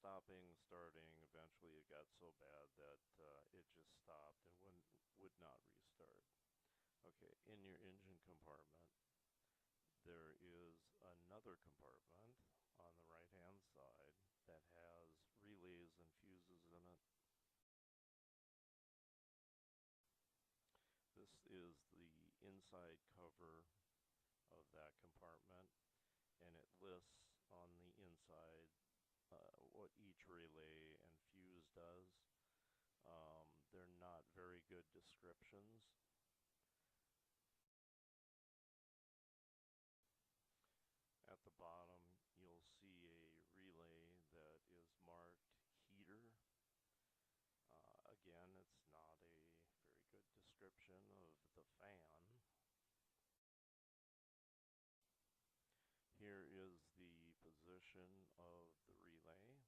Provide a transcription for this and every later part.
stopping, starting. Eventually it got so bad that it just stopped and would not restart. Okay, in your engine compartment, there is another compartment on the right-hand side that has relays and fuses in it. This is the inside cover of that compartment, and it lists on the inside what each relay and fuse does. They're not very good descriptions. At the bottom, you'll see a relay that is marked heater. Again, it's not a very good description of the fan. Here is the position of the relay.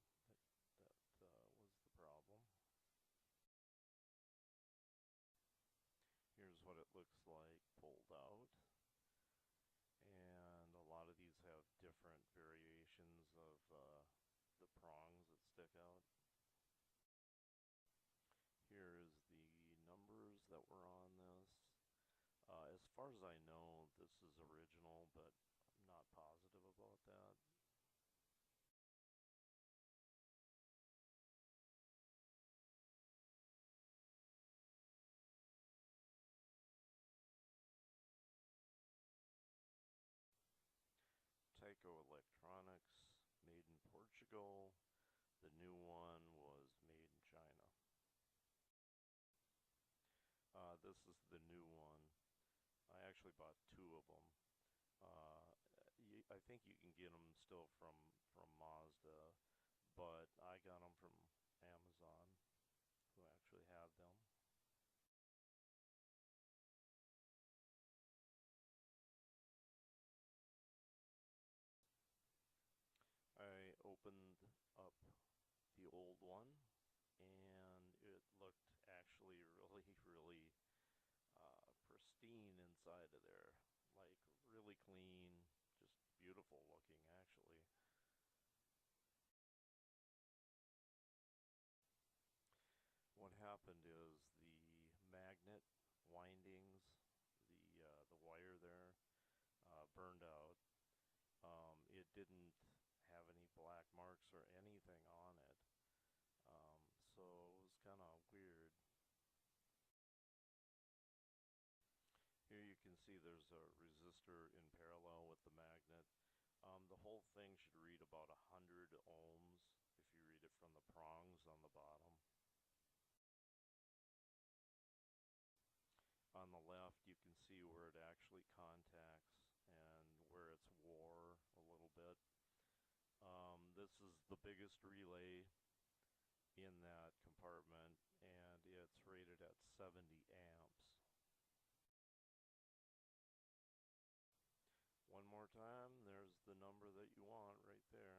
That was the problem. Here's what it looks like pulled out. And a lot of these have different variations of the prongs that stick out. Here is the numbers that were on this. As far as I know, this is original, but I'm not positive about that. Tyco Electronics, made in Portugal. The new one was made in China. This is the new one. I actually bought two of them. I think you can get them still from Mazda, but I got them from Amazon, who actually had them. I opened up the old one, and it looked actually really pristine inside of there. Like, really clean, just beautiful looking, actually. What happened is the magnet windings, the wire there, burned out. It didn't have any black marks or anything on it, so it was kind of weird. Here you can see there's a resistor in parallel with the magnet. The whole thing should read about 100 ohms if you read it from the prongs on the bottom. On the left you can see where it actually contacts and where it's wore a little bit. This is the biggest relay in that compartment, and it's rated at 70 amps. One more time, there's the number that you want right there.